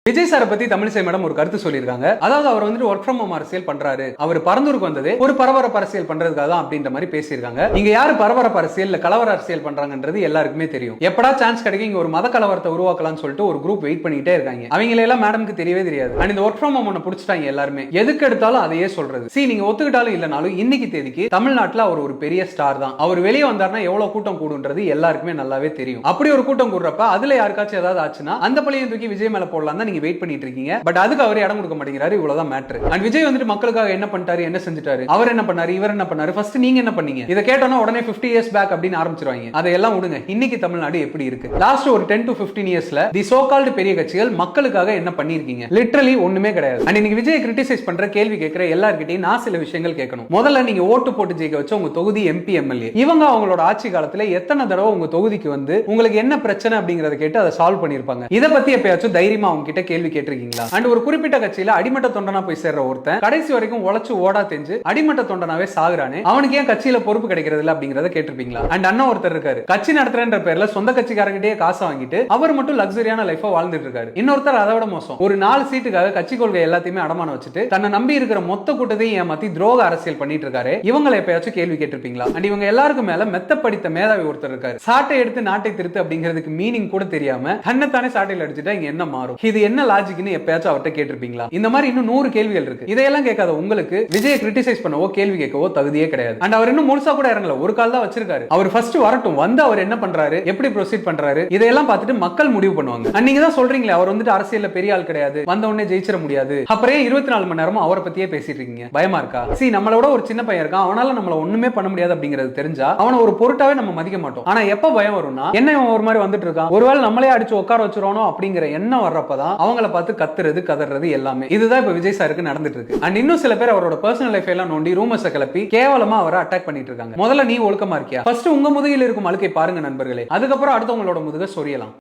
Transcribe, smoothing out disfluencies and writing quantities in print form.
விஜய் சாரை பத்தி தமிழிசை மேடம் ஒரு கருத்து சொல்லியிருக்காங்க. அதாவது அவர் வந்துட்டு ஒர்க் ஃப்ரம் ஹோம் அரசியல் பண்றாரு, அவர் பரந்தூருக்கு வந்தது ஒரு பரபரப்பு அரசியல் பண்றதுக்காக தான் அப்படின்ற மாதிரி பேசியிருக்காங்க. இங்க யாரு பரபரப்பு அரசியல் இல்ல கலவர அரசியல் பண்றாங்கன்றது எல்லாருக்குமே தெரியும். எப்படா சான்ஸ் கிடைக்கும் இங்க ஒரு மத கலவரத்தை உருவாக்கலாம்னு சொல்லிட்டு ஒரு குரூப் வெயிட் பண்ணிட்டே இருக்காங்க. அவங்கள எல்லாம் மேடம்க்கு தெரியவே தெரியாது. அண்ட் இந்த ஒர்க் ஃப்ரம் ஹோம் புடிச்சிட்டாங்க எல்லாருமே. எதுக்கு எடுத்தாலும் அதையே சொல்றது. நீங்க ஒத்துக்கிட்டாலும் இல்லனாலும் இன்னைக்கு தேதிக்கு தமிழ்நாட்டுல அவர் ஒரு பெரிய ஸ்டார் தான். அவர் வெளியே வந்தாருன்னா எவ்வளவு கூட்டம் கூடுன்றது எல்லாருக்குமே நல்லாவே தெரியும். அப்படி ஒரு கூட்டம் கூடுறப்ப அதுல யாருக்காச்சும் ஏதாவது ஆச்சுன்னா அந்த பழியை தூக்கி விஜய் மேல போடலாம் தான் நீங்க வெயிட் பண்ணிட்டு இருக்கீங்க. பட் அதுக்கு அவர் இடம் கொடுக்க மாட்டேங்கிறாரு. இவ்வளவுதான் மேட்டர். அண்ட் விஜய் வந்துட்டு மக்களுக்காக என்ன பண்ணிட்டாரு, என்ன செஞ்சுட்டாரு, அவர் என்ன பண்ணாரு, இவர் என்ன பண்ணாரு, ஃபர்ஸ்ட் நீங்க என்ன பண்ணீங்க, இத கேட்டோம்னா உடனே 50 இயர்ஸ் பேக் அப்படின்னு ஆரம்பிச்சிருவாங்க. அதையெல்லாம் விடுங்க. இன்னைக்கு தமிழ்நாடு எப்படி இருக்கு, லாஸ்ட் ஒரு 10 to 15 இயர்ஸ்ல தி சோ கால்டு பெரிய கட்சிகள் மக்களுக்காக என்ன பண்ணிருக்கீங்க? லிட்டரலி ஒண்ணுமே கிடையாது. அண்ட் இன்னைக்கு விஜய் கிரிட்டிசைஸ் பண்ற கேள்வி கேட்கிற எல்லார்கிட்டையும் நான் சில விஷயங்கள் கேட்கணும். முதல்ல நீங்க ஓட்டு போட்டு ஜெயிக்க வச்ச உங்க தொகுதி எம்பி எம்எல்ஏ இவங்க அவங்களோட ஆட்சி காலத்துல எத்தனை தடவை உங்க தொகுதிக்கு வந்து உங்களுக்கு என்ன பிரச்சனை அப்படிங்கறத கேட்டு அதை சால்வ் பண்ணிருப்பாங்க. இதை பத்தி எப்பயாச்சும் தைரியமா அவங்க கிட்ட கேள்வி கேட்டிருக்கீங்களா? அண்ட் ஒரு குறிப்பிட்ட கட்சியில அடிமட்ட தொண்டனா போய் சேர்ற ஒருத்தன் கடைசி வரைக்கும் உழைச்சு ஓடா தெரிஞ்சு அடிமட்ட தொண்டனாவே சாகுறானே, அவனுக்கு ஏன் கட்சியில பொறுப்பு கிடைக்கிறது இல்ல அப்படிங்கறத கேட்டிருப்பீங்களா? அண்ட் அண்ணா ஒருத்தர் இருக்காரு, கட்சி நடத்துறன்ற பேர்ல சொந்த கட்சிக்காரங்கிட்டே காசு வாங்கிட்டு அவர் மட்டும் லக்ஸரியான லைஃபா வாழ்ந்துட்டு இருக்காரு. இன்னொருத்தர் அதை விட மோசம், ஒரு 4 சீட்டுக்காக கட்சி கொள்கை எல்லாத்தையுமே அடமானம் வச்சுட்டு தன்னை நம்பி இருக்கிற மொத்த கூட்டத்தையும் ஏமாத்தி துரோக அரசியல் பண்ணிட்டு இருக்காரு. இவங்களை எப்பயாச்சும் கேள்வி கேட்டிருப்பீங்களா? அண்ட் இவங்க எல்லாருக்கும் மேல மெத்த படித்த மேதாவி ஒருத்தர் இருக்காரு. சாட்டை எடுத்து நாட்டை திருத்து அப்படிங்கிறதுக்கு மீனிங் கூட தெரியாம தன்னைத்தானே சாட்டையில் அடிச்சுட்டா இங்க என்ன மாறும், இது என்ன லாஜிக்னு எப்பயாச்சும் அவர்கிட்ட கேட்டிருப்பீங்களா? இந்த மாதிரி இன்னும் 100 கேள்விகள் இருக்கு. இதையெல்லாம் கேட்காத உங்களுக்கு விஜய் கிரிட்டிசைஸ் பண்ணவோ கேள்வி கேட்கவோ தகுதியே கிடையாது. அண்ட் அவர் இன்னும் முழுசா கூட இறங்கல, ஒரு கால் தான் வச்சிருக்காரு. அவர் ஃபர்ஸ்ட் வரட்டும், வந்து அவர் என்ன பண்றாரு, எப்படி ப்ரொசீட் பண்றாரு, இதையெல்லாம் பார்த்துட்டு மக்கள் முடிவு பண்ணுவாங்க. அண்ட் நீங்க தான் சொல்றீங்களே அவர் வந்துட்டு அரசியல்ல பெரிய ஆள் கிடையாது, வந்த உடனே ஜெயிச்சிட முடியாது, அப்புறம் 24 மணி நேரமும் அவரை பத்தியே பேசிட்டு இருக்கீங்க. பயமா இருக்கா? நம்மளோட ஒரு சின்ன பையன் இருக்கான், அவனால நம்மள ஒண்ணுமே பண்ண முடியாது அப்படிங்கிறது தெரிஞ்சா அவனை ஒரு பொருட்டாவே நம்ம மதிக்க மாட்டோம். ஆனா எப்ப பயம் வரும்னா, என்ன இவன் ஒரு மாதிரி வந்துட்டு இருக்கான், ஒருவேளை நம்மளே அடிச்சு உட்கார வச்சிருவானோ அப்படிங்கிற எண்ணம் வர்றப்பதான் அவங்கள பார்த்து கத்துறது கதறது எல்லாமே. இதுதான் இப்ப விஜய் சாருக்கு நடந்துட்டு இருக்கு. அண்ட் இன்னும் சில பேர் அவரோட பர்சனல் லைஃப் எல்லாம் நோண்டி ரூமர்ஸ் கிளப்பி கேவலமா அவரை அட்டாக் பண்ணிட்டு இருக்காங்க. முதல்ல நீ ஒழுக்கமா இருக்கியா? ஃபர்ஸ்ட் உங்க முதுகில் இருக்கும் அழுக்கை பாருங்க நண்பர்களே, அதுக்கப்புறம் அடுத்தவங்களோட முதுக சொரியலாம்.